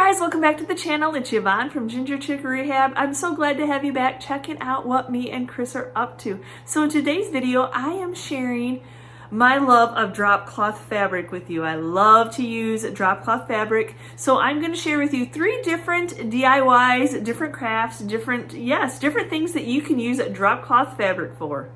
guys, welcome back to the channel. It's Yvonne from Ginger Chick Rehab. I'm so glad to have you back checking out what me and Chris are up to. So in today's video, I am sharing my love of drop cloth fabric with you. I love to use drop cloth fabric. So I'm going to share with you 3 different DIYs, different crafts, different things that you can use drop cloth fabric for.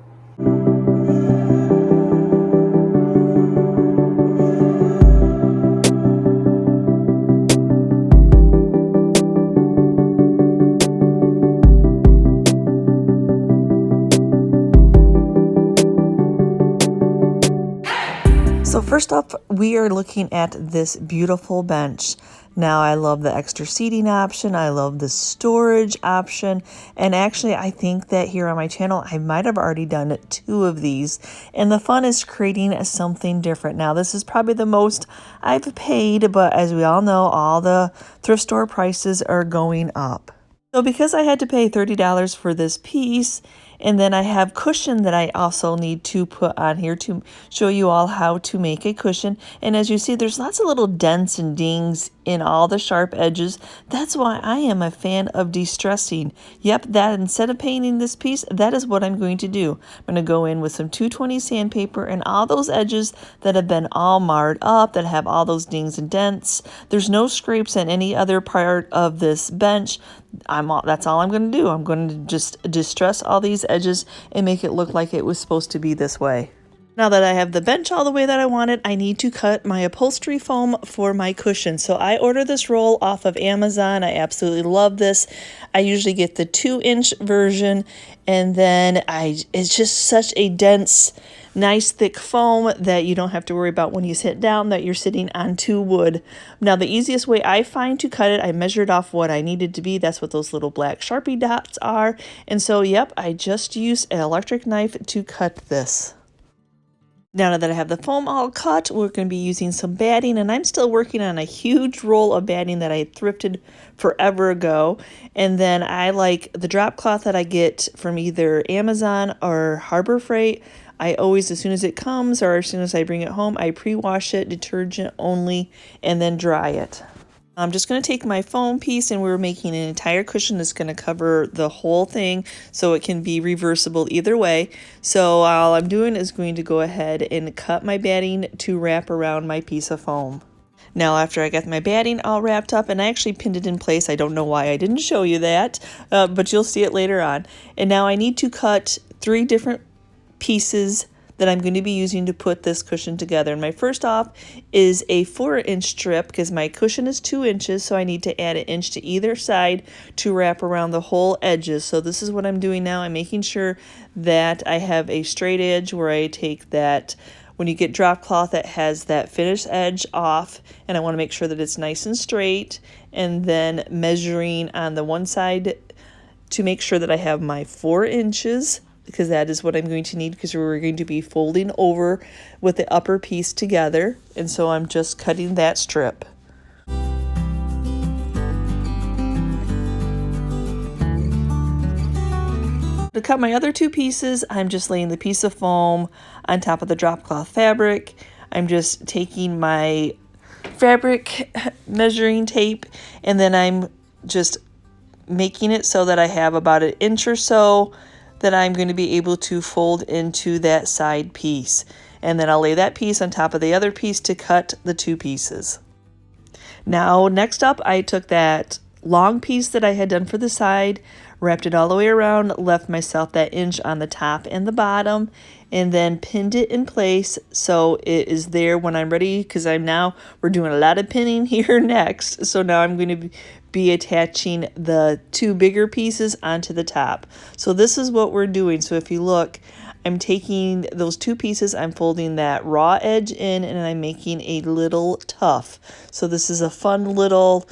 So first up, we are looking at this beautiful bench. Now I love the extra seating option, I love the storage option, and actually I think that here on my channel I might have already done 2 of these, and the fun is creating something different. Now this is probably the most I've paid, but as we all know, all the thrift store prices are going up. So because I had to pay $30 for this piece, and then I have cushion that I also need to put on here to show you all how to make a cushion. And as you see, there's lots of little dents and dings in all the sharp edges. That's why I am a fan of distressing. Yep, that instead of painting this piece, that is what I'm going to do. I'm going to go in with some 220 sandpaper and all those edges that have been all marred up, that have all those dings and dents. There's no scrapes in any other part of this bench. That's all I'm going to do. I'm going to just distress all these edges and make it look like it was supposed to be this way. Now that I have the bench all the way that I want it, I need to cut my upholstery foam for my cushion. So I ordered this roll off of Amazon. I absolutely love this. I usually get the 2-inch version, and then it's just such a dense, nice thick foam that you don't have to worry about when you sit down that you're sitting onto wood. Now the easiest way I find to cut it, I measured off what I needed to be. That's what those little black Sharpie dots are. And so, yep, I just used an electric knife to cut this. Now that I have the foam all cut, we're going to be using some batting, and I'm still working on a huge roll of batting that I thrifted forever ago. And then I like the drop cloth that I get from either Amazon or Harbor Freight. I always, as soon as it comes or as soon as I bring it home, I pre-wash it, detergent only, and then dry it. I'm just going to take my foam piece, and we're making an entire cushion that's going to cover the whole thing so it can be reversible either way. So all I'm doing is going to go ahead and cut my batting to wrap around my piece of foam. Now after I got my batting all wrapped up, and I actually pinned it in place, I don't know why I didn't show you that, but you'll see it later on. And now I need to cut 3 different pieces that I'm going to be using to put this cushion together. And my first off is a 4-inch strip because my cushion is 2 inches, so I need to add 1 inch to either side to wrap around the whole edges. So this is what I'm doing now. I'm making sure that I have a straight edge where I take that, when you get drop cloth that has that finished edge off, and I want to make sure that it's nice and straight, and then measuring on the one side to make sure that I have my 4 inches, because that is what I'm going to need, because we're going to be folding over with the upper piece together. And so I'm just cutting that strip. To cut my other 2 pieces, I'm just laying the piece of foam on top of the drop cloth fabric. I'm just taking my fabric measuring tape, and then I'm just making it so that I have about 1 inch or so that I'm going to be able to fold into that side piece. And then I'll lay that piece on top of the other piece to cut the 2 pieces. Now next up, I took that long piece that I had done for the side, wrapped it all the way around, left myself that inch on the top and the bottom, and then pinned it in place so it is there when I'm ready, because we're doing a lot of pinning here next. So now I'm going to be attaching the 2 bigger pieces onto the top. So this is what we're doing. So if you look, I'm taking those 2 pieces, I'm folding that raw edge in, and I'm making a little tuff. So this is a fun little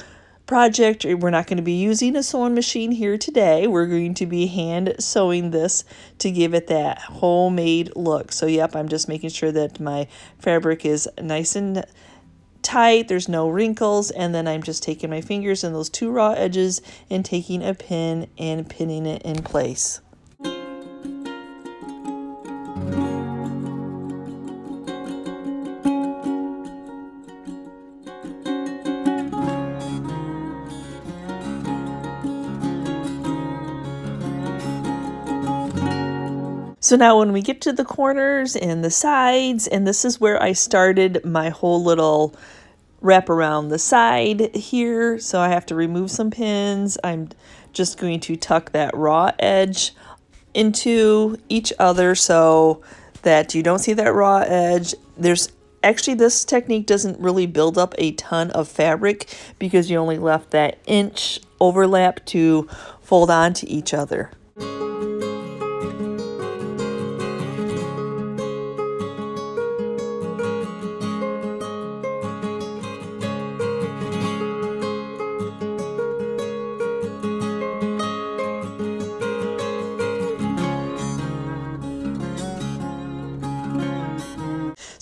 project. We're not going to be using a sewing machine here today. We're going to be hand sewing this to give it that homemade look. So yep, I'm just making sure that my fabric is nice and tight, there's no wrinkles, and then I'm just taking my fingers in those 2 raw edges and taking a pin and pinning it in place. So now when we get to the corners and the sides, and this is where I started my whole little wrap around the side here. So I have to remove some pins. I'm just going to tuck that raw edge into each other so that you don't see that raw edge. There's actually, this technique doesn't really build up a ton of fabric because you only left that inch overlap to fold onto each other.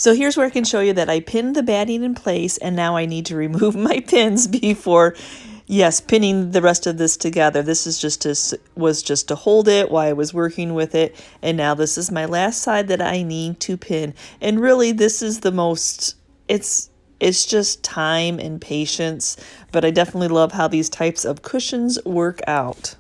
So here's where I can show you that I pinned the batting in place, and now I need to remove my pins before, yes, pinning the rest of this together. This is was just to hold it while I was working with it, and now this is my last side that I need to pin. And really, this is the most, it's just time and patience, but I definitely love how these types of cushions work out.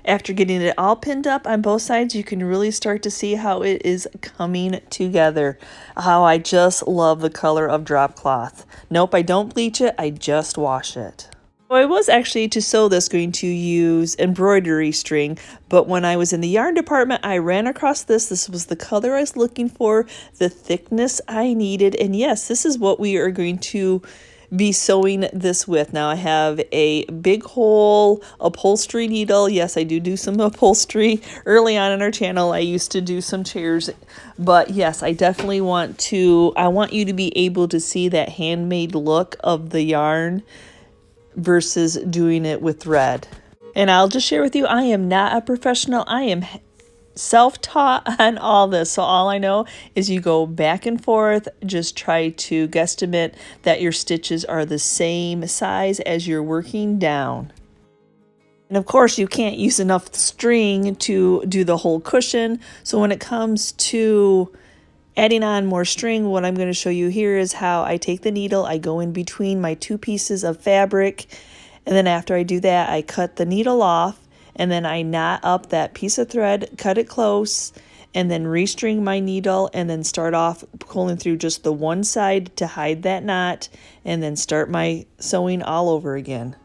After getting it all pinned up on both sides, you can really start to see how it is coming together. How I just love the color of drop cloth. Nope, I don't bleach it, I just wash it. So I was actually, to sew this, going to use embroidery string, but when I was in the yarn department, I ran across this. This was the color I was looking for, the thickness I needed, and yes, this is what we are going to be sewing this with. Now I have a big hole upholstery needle. Yes, I do some upholstery. Early on in our channel, I used to do some chairs, but yes, I definitely want you to be able to see that handmade look of the yarn versus doing it with thread. And I'll just share with you, I am not a professional. I am self-taught on all this, so all I know is you go back and forth, just try to guesstimate that your stitches are the same size as you're working down. And of course you can't use enough string to do the whole cushion, so when it comes to adding on more string, what I'm going to show you here is how I take the needle, I go in between my two pieces of fabric, and then after I do that, I cut the needle off, and then I knot up that piece of thread, cut it close, and then restring my needle, and then start off pulling through just the one side to hide that knot, and then start my sewing all over again.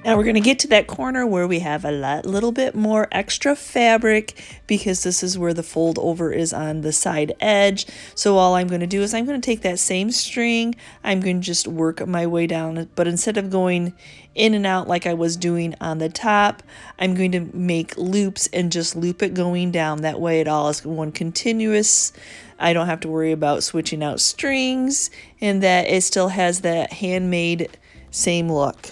Now we're going to get to that corner where we have a little bit more extra fabric because this is where the fold over is on the side edge. So all I'm going to do is I'm going to take that same string, I'm going to just work my way down, but instead of going in and out like I was doing on the top, I'm going to make loops and just loop it going down. That way it all is one continuous. I don't have to worry about switching out strings, and that it still has that handmade same look.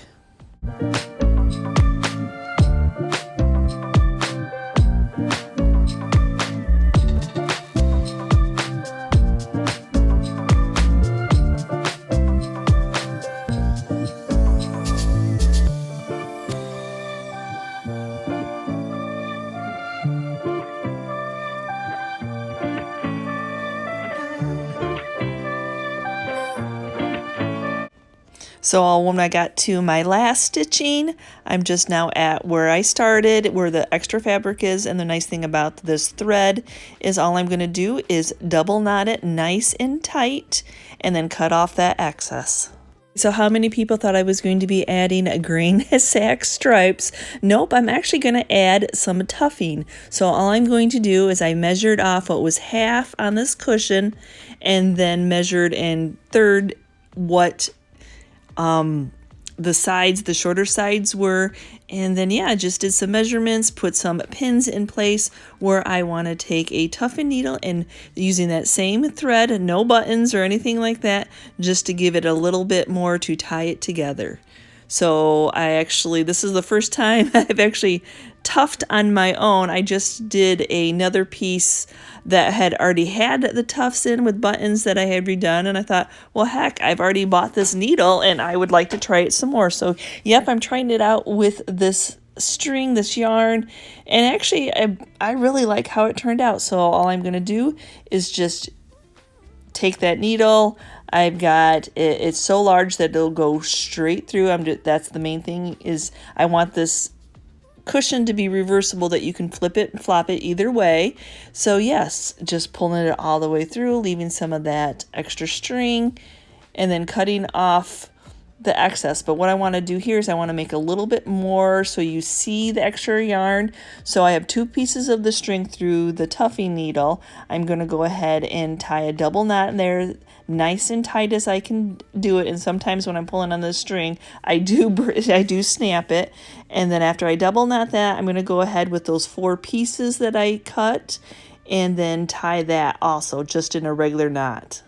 So when I got to my last stitching, I'm just now at where I started, where the extra fabric is, and the nice thing about this thread is all I'm going to do is double knot it nice and tight and then cut off that excess. So how many people thought I was going to be adding a grain sack stripes? Nope, I'm actually going to add some tuffing. So all I'm going to do is I measured off what was half on this cushion and then measured in third what the sides, the shorter sides were, and then yeah, just did some measurements, put some pins in place where I want to take a tuffing needle and using that same thread, no buttons or anything like that, just to give it a little bit more to tie it together. So this is the first time I've actually tuffed on my own. I just did another piece that had already had the tufts in with buttons that I had redone, and I thought, well, heck, I've already bought this needle and I would like to try it some more. So yep, I'm trying it out with this string, this yarn, and actually I really like how it turned out. So all I'm going to do is just take that needle. I've got it's so large that it'll go straight through. That's the main thing, is I want this cushion to be reversible, that you can flip it and flop it either way. So yes, just pulling it all the way through, leaving some of that extra string, and then cutting off the excess. But what I want to do here is I want to make a little bit more so you see the extra yarn. So I have 2 pieces of the string through the tuffing needle. I'm going to go ahead and tie a double knot in there, nice and tight as I can do it. And sometimes when I'm pulling on the string, I do snap it. And then after I double knot that, I'm going to go ahead with those 4 pieces that I cut and then tie that also just in a regular knot.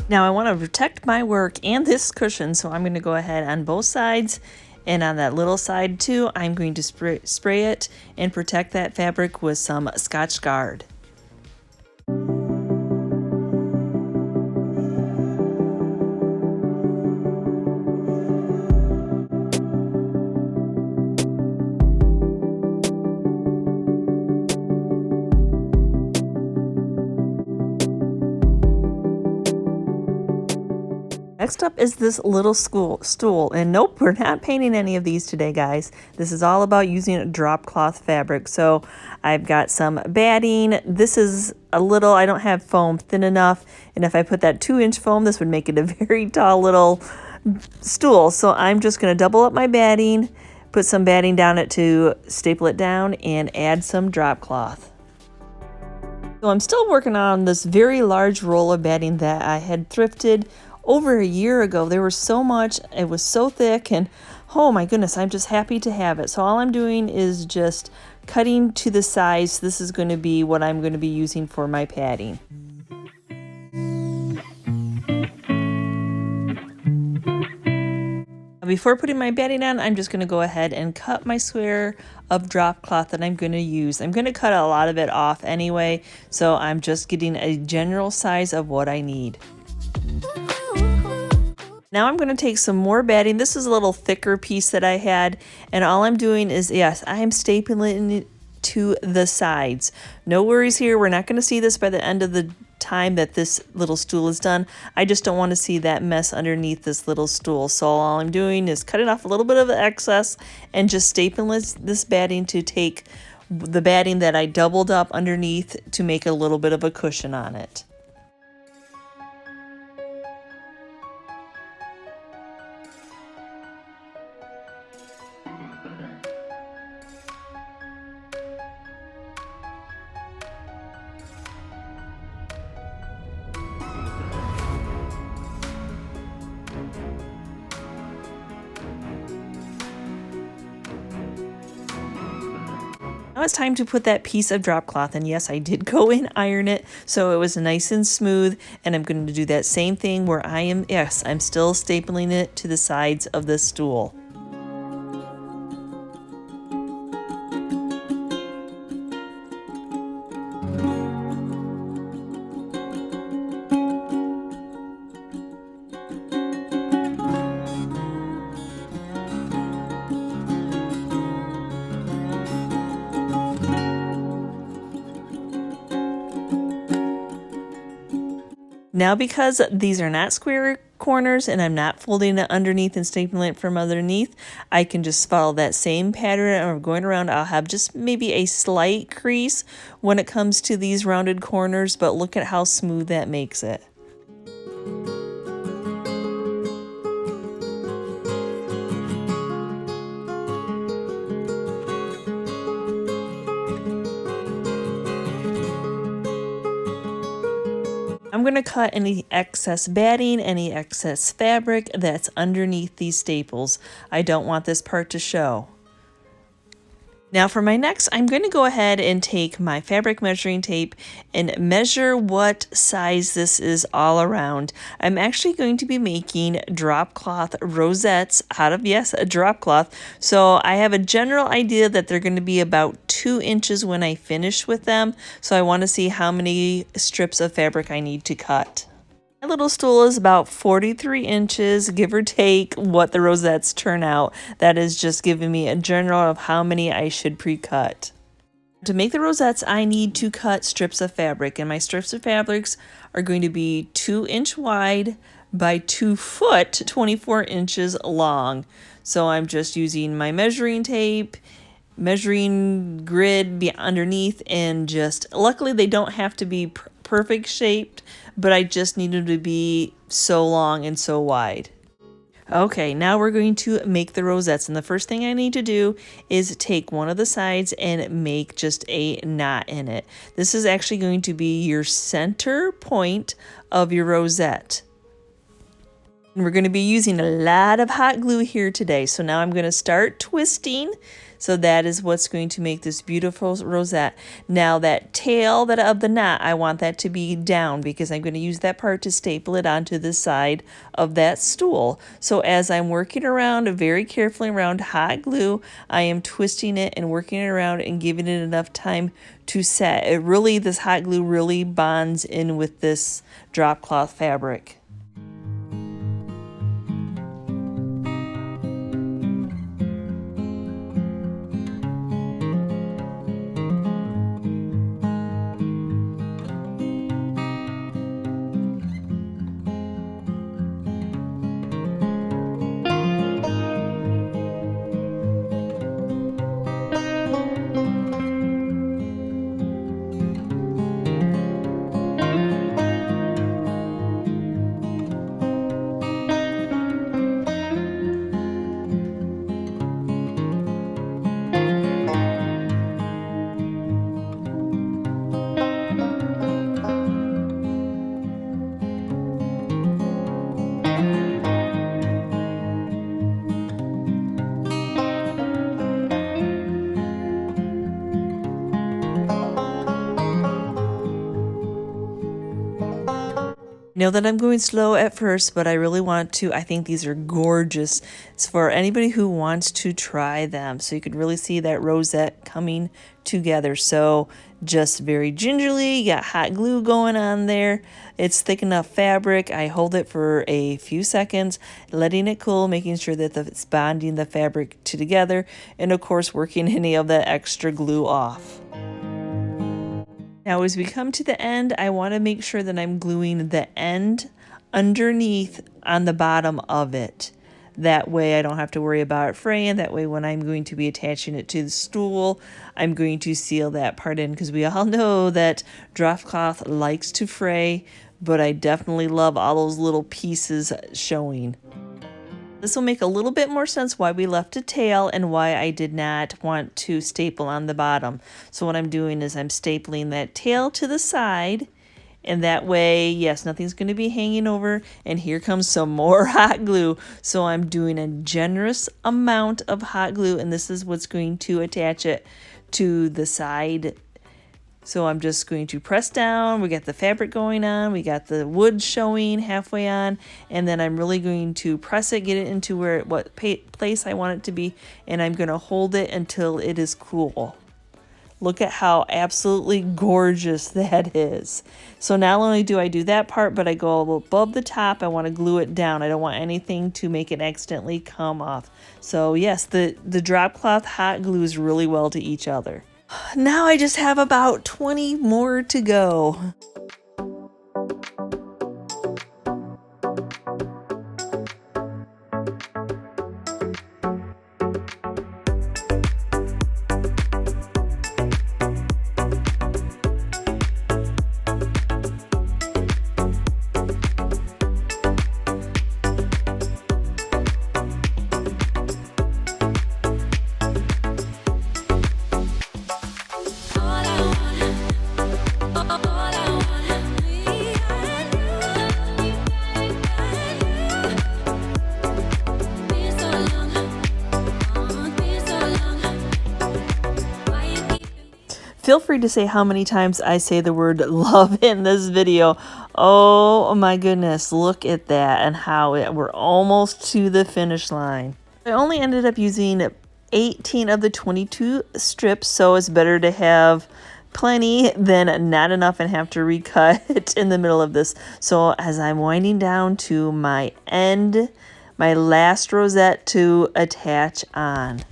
Now I want to protect my work and this cushion, so I'm going to go ahead on both sides, and on that little side too, I'm going to spray it and protect that fabric with some Scotch Guard. Next up is this little stool, and nope, we're not painting any of these today, guys. This is all about using a drop cloth fabric. So I've got some batting. This is a little, I don't have foam thin enough, and if I put that 2-inch foam, this would make it a very tall little stool. So I'm just going to double up my batting, put some batting down it to staple it down, and add some drop cloth. So I'm still working on this very large roll of batting that I had thrifted over a year ago. There was so much, it was so thick, and oh my goodness, I'm just happy to have it. So all I'm doing is just cutting to the size. This is going to be what I'm going to be using for my padding. Before putting my batting on, I'm just going to go ahead and cut my square of drop cloth that I'm going to use. I'm going to cut a lot of it off anyway, so I'm just getting a general size of what I need. Now I'm going to take some more batting. This is a little thicker piece that I had, and all I'm doing is, yes, I am stapling it to the sides. No worries here, we're not going to see this by the end of the time that this little stool is done. I just don't want to see that mess underneath this little stool. So all I'm doing is cutting off a little bit of the excess and just stapling this batting to take the batting that I doubled up underneath to make a little bit of a cushion on it. Now it's time to put that piece of drop cloth, and yes, I did go and iron it so it was nice and smooth, and I'm going to do that same thing where I'm still stapling it to the sides of the stool. Now, because these are not square corners and I'm not folding it underneath and stapling it from underneath, I can just follow that same pattern of going around. I'll have just maybe a slight crease when it comes to these rounded corners, but look at how smooth that makes it. I'm going to cut any excess batting, any excess fabric that's underneath these staples. I don't want this part to show. Now for my next, I'm going to go ahead and take my fabric measuring tape and measure what size this is all around. I'm actually going to be making drop cloth rosettes out of, yes, a drop cloth. So I have a general idea that they're going to be about 2 inches when I finish with them. So I want to see how many strips of fabric I need to cut. My little stool is about 43 inches, give or take what the rosettes turn out. That is just giving me a general of how many I should pre-cut. To make the rosettes, I need to cut strips of fabric, and my strips of fabrics are going to be 2 inch wide by 2 foot, 24 inches long. So I'm just using my measuring tape, measuring grid underneath, and just, luckily they don't have to be perfect shaped, but I just need them to be so long and so wide. Okay, now we're going to make the rosettes, and the first thing I need to do is take one of the sides and make just a knot in it. This is actually going to be your center point of your rosette. And we're going to be using a lot of hot glue here today, so now I'm going to start twisting. So that is what's going to make this beautiful rosette. Now that tail of the knot, I want that to be down because I'm going to use that part to staple it onto the side of that stool. So as I'm working around very carefully around hot glue, I am twisting it and working it around and giving it enough time to set. This hot glue really bonds in with this drop cloth fabric. Know that I'm going slow at first, but I really want to. I think these are gorgeous. It's for anybody who wants to try them. So you can really see that rosette coming together. So just very gingerly, you got hot glue going on there. It's thick enough fabric. I hold it for a few seconds, letting it cool, making sure that it's bonding the fabric together, and of course working any of that extra glue off. Now as we come to the end, I want to make sure that I'm gluing the end underneath on the bottom of it. That way I don't have to worry about it fraying. That way when I'm going to be attaching it to the stool, I'm going to seal that part in, because we all know that drop cloth likes to fray, but I definitely love all those little pieces showing. This will make a little bit more sense why we left a tail and why I did not want to staple on the bottom. So what I'm doing is I'm stapling that tail to the side, and that way, yes, nothing's going to be hanging over. And here comes some more hot glue. So I'm doing a generous amount of hot glue, and this is what's going to attach it to the side. So I'm just going to press down. We got the fabric going on. We got the wood showing halfway on. And then I'm really going to press it, get it into what place I want it to be. And I'm going to hold it until it is cool. Look at how absolutely gorgeous that is. So not only do I do that part, but I go above the top. I want to glue it down. I don't want anything to make it accidentally come off. So yes, the drop cloth hot glues really well to each other. Now I just have about 20 more to go. Feel free to say how many times I say the word love in this video. Oh my goodness, look at that and how we're almost to the finish line. I only ended up using 18 of the 22 strips, so it's better to have plenty than not enough and have to recut in the middle of this. So as I'm winding down to my end, my last rosette to attach on.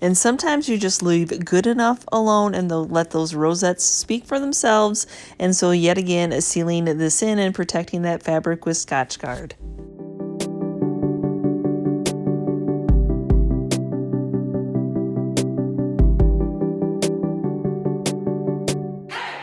And sometimes you just leave good enough alone and they'll let those rosettes speak for themselves. And so yet again, sealing this in and protecting that fabric with Scotch Guard.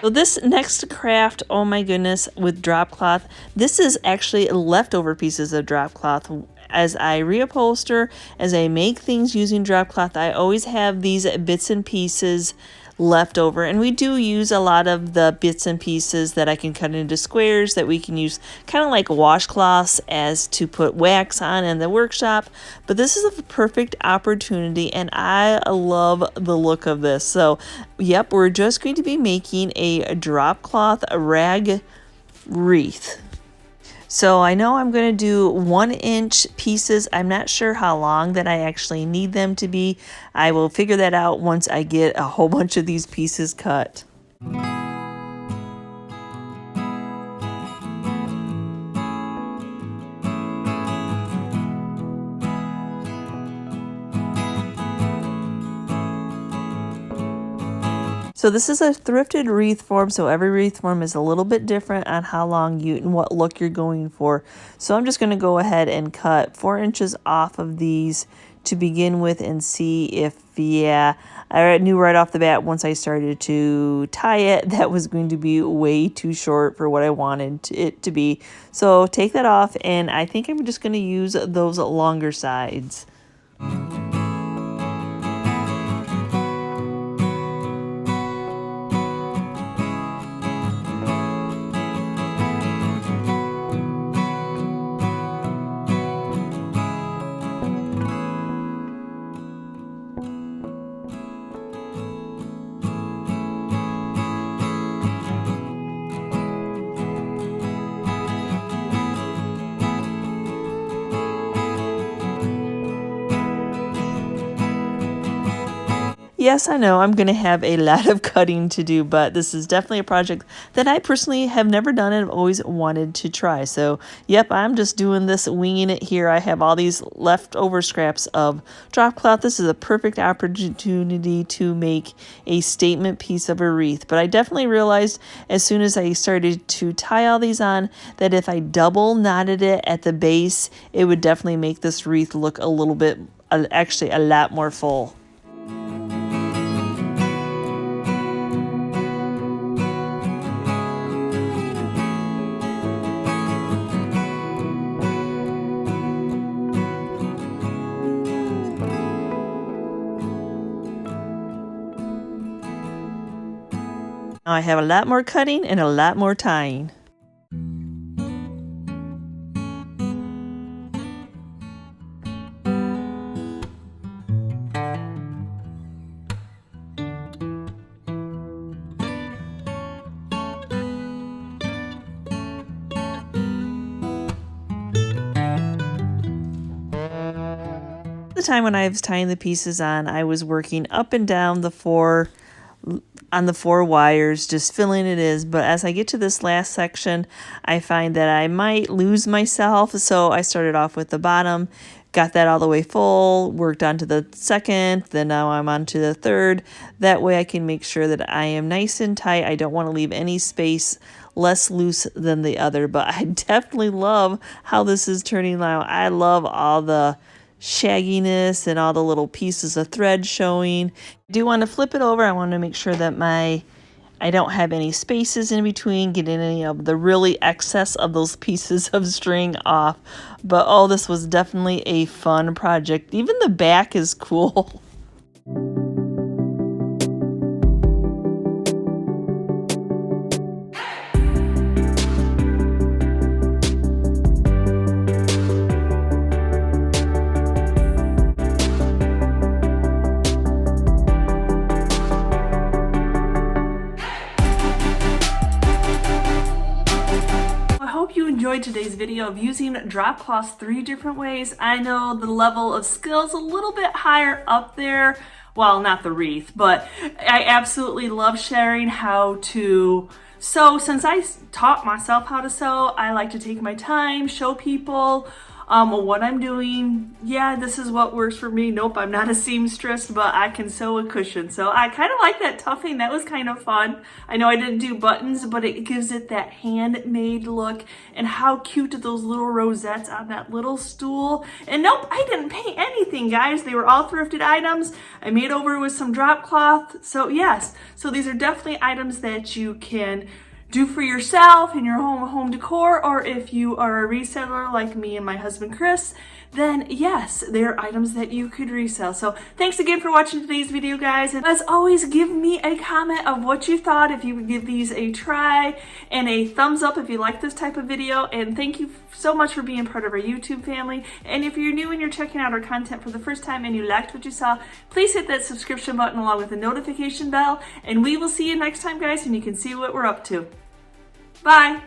So this next craft, oh my goodness, with drop cloth, this is actually leftover pieces of drop cloth. As I reupholster, as I make things using drop cloth, I always have these bits and pieces left over, and we do use a lot of the bits and pieces that I can cut into squares that we can use kind of like washcloths as to put wax on in the workshop. But this is a perfect opportunity and I love the look of this. So yep, we're just going to be making a drop cloth rag wreath. So I know I'm going to do 1-inch pieces. I'm not sure how long that I actually need them to be. I will figure that out once I get a whole bunch of these pieces cut. So this is a thrifted wreath form, so every wreath form is a little bit different on how long you and what look you're going for. So I'm just going to go ahead and cut 4 inches off of these to begin with and see if, yeah, I knew right off the bat once I started to tie it that was going to be way too short for what I wanted it to be. So take that off, and I think I'm just going to use those longer sides. Yes, I know I'm going to have a lot of cutting to do, but this is definitely a project that I personally have never done and have always wanted to try. So, yep, I'm just doing this, winging it here. I have all these leftover scraps of drop cloth. This is a perfect opportunity to make a statement piece of a wreath. But I definitely realized as soon as I started to tie all these on that if I double knotted it at the base, it would definitely make this wreath look a little bit, actually a lot more full. Now I have a lot more cutting and a lot more tying. The time when I was tying the pieces on, I was working up and down the four wires, just filling it in. But as I get to this last section, I find that I might lose myself. So I started off with the bottom, got that all the way full, worked on to the second, then now I'm on to the third. That way I can make sure that I am nice and tight. I don't want to leave any space less loose than the other, but I definitely love how this is turning out. I love all the shagginess and all the little pieces of thread showing. I do want to flip it over. I want to make sure that my I don't have any spaces in between, getting any of the really excess of those pieces of string off. But oh, this was definitely a fun project. Even the back is cool. Enjoyed today's video of using drop cloths 3 different ways. I know the level of skill is a little bit higher up there. Well, not the wreath, but I absolutely love sharing how to sew. Since I taught myself how to sew, I like to take my time, show people what I'm doing. Yeah, this is what works for me. Nope, I'm not a seamstress, but I can sew a cushion. So I kind of like that tuffing. That was kind of fun. I know I didn't do buttons, but it gives it that handmade look. And how cute are those little rosettes on that little stool. And nope, I didn't pay anything, guys. They were all thrifted items. I made over with some drop cloth. So yes, so these are definitely items that you can do for yourself in your home decor, or if you are a reseller like me and my husband Chris, then yes, they're items that you could resell. So thanks again for watching today's video, guys. And as always, give me a comment of what you thought, if you would give these a try, and a thumbs up if you like this type of video. And thank you so much for being part of our YouTube family. And if you're new and you're checking out our content for the first time and you liked what you saw, please hit that subscription button along with the notification bell. And we will see you next time, guys, and you can see what we're up to. Bye.